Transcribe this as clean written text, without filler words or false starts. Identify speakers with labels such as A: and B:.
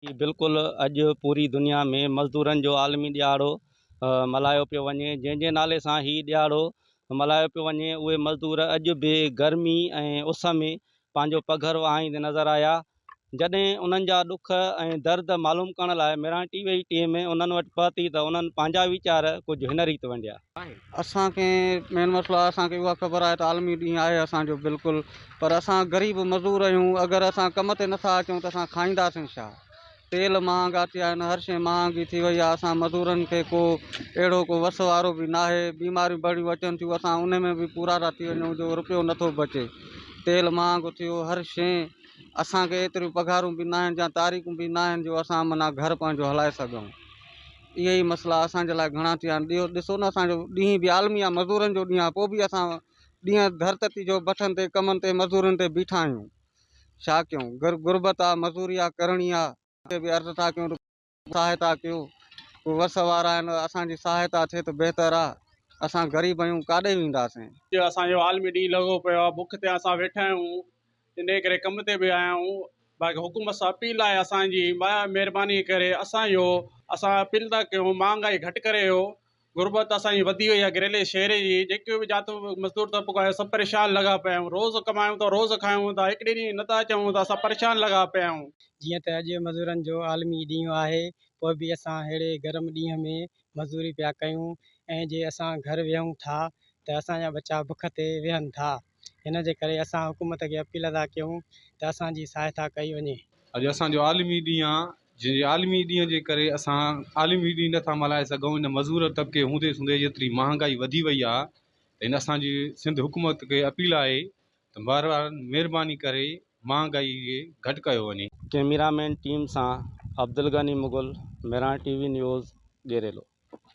A: बिल्कुलु अॼु पूरी दुनिया में मज़दूरनि जो आलमी ॾियारो मल्हायो पियो वञे। जंहिंजे नाले सां हीउ ॾियारो मल्हायो पियो वञे, उहे मज़दूर अॼु बि गर्मी ऐं उस में पंहिंजो पघर वहाईंदे नज़र आया। जॾहिं उन्हनि जा ॾुख ऐं दर्द मालूम करण लाइ मिरांटी वई टीम उन्हनि वटि पहुती त उन्हनि पंहिंजा वीचार कुझु हिन रीति वंडिया।
B: असांखे मेन मसलो आहे, असांखे उहा ख़बर आहे त आलमी ॾींहुं आहे असांजो बिल्कुलु, पर असां ग़रीब मज़दूर आहियूं। अगरि असां कम ते नथा अचूं त असां खाईंदासीं छा? तेल महांगा थिया आहिनि, हर शइ महांगी थी वई आहे। असां मज़दूरनि खे को अहिड़ो को वस वारो बि न आहे। बीमारियूं बड़ियूं अचनि थियूं, असां उन में बि पूरा था थी वञूं जो रुपयो नथो बचे। तेल महांगो थियो, हर शइ। असांखे एतिरियूं पघारूं बि न आहिनि या तारीख़ूं बि न आहिनि जो असां माना घर पंहिंजो हलाए सघूं। इहे ई मसइला असांजे लाइ घणा थिया आहिनि। ॾिसो न, असांजो ॾींहुं बि आलमी आहे, मज़दूरनि जो ॾींहुं आहे, पोइ बि असां ॾींहं धरती जो भठनि ते कमनि ते मज़दूरनि ते बीठा आहियूं। छा कयूं? गुरबत आहे, मज़दूरी आहे करणी आहे। उते बि अर्ज़ु था कयूं, सहायता कयो। को वस वारा आहिनि, असांजी सहायता थिए त बहितर आहे। असां ग़रीब आहियूं, काॾे वेंदासीं?
C: असांजो आलमी ॾींहुं लॻो पियो आहे, बुख ते असां वेठा आहियूं, इन करे कम ते बि आया आहियूं। बाक़ी हुकूमत सां अपील आहे असांजी, महिरबानी करे असां अपील था कयूं, महांगाई घटि करियो। गुरबत असांजी वधी वई आहे गिरले शहर जी। जेके बि जात मज़दूर तबिको आहे सभु परेशान लॻा पिया आहियूं। रोज़ु कमायूं था, रोज़ु खायूं था, हिकिड़े ॾींहुं नथा अचूं त असां परेशान लॻा पिया आहियूं।
D: जीअं त अॼु मज़दूरनि जो आलमी ॾींहुं आहे, पोइ बि असां अहिड़े गरम ॾींहं में मज़दूरी पिया कयूं। ऐं जे असां घर वेहूं था त असांजा बच्चा बुख ते वेहनि था। हिन जे करे असां हुकूमत खे अपील था कयूं त असांजी सहायता कई वञे।
E: अॼु असांजो आलमी ॾींहुं आहे, जंहिं आलमी ॾींहं जे करे असां आलमी ॾींहुं नथा मल्हाए सघूं। इन मज़दूर तबिके हूंदे सूंदे जेतिरी महांगाई वधी वई आहे, त इन असांजी सिंध हुकूमत खे अपील आहे त महिरबानी करे महांगाई खे घटि कयो वञे।
A: कैमरामैन टीम सां अब्दुल गनी मुगल, मेरां टीवी न्यूज़, गेरेलो।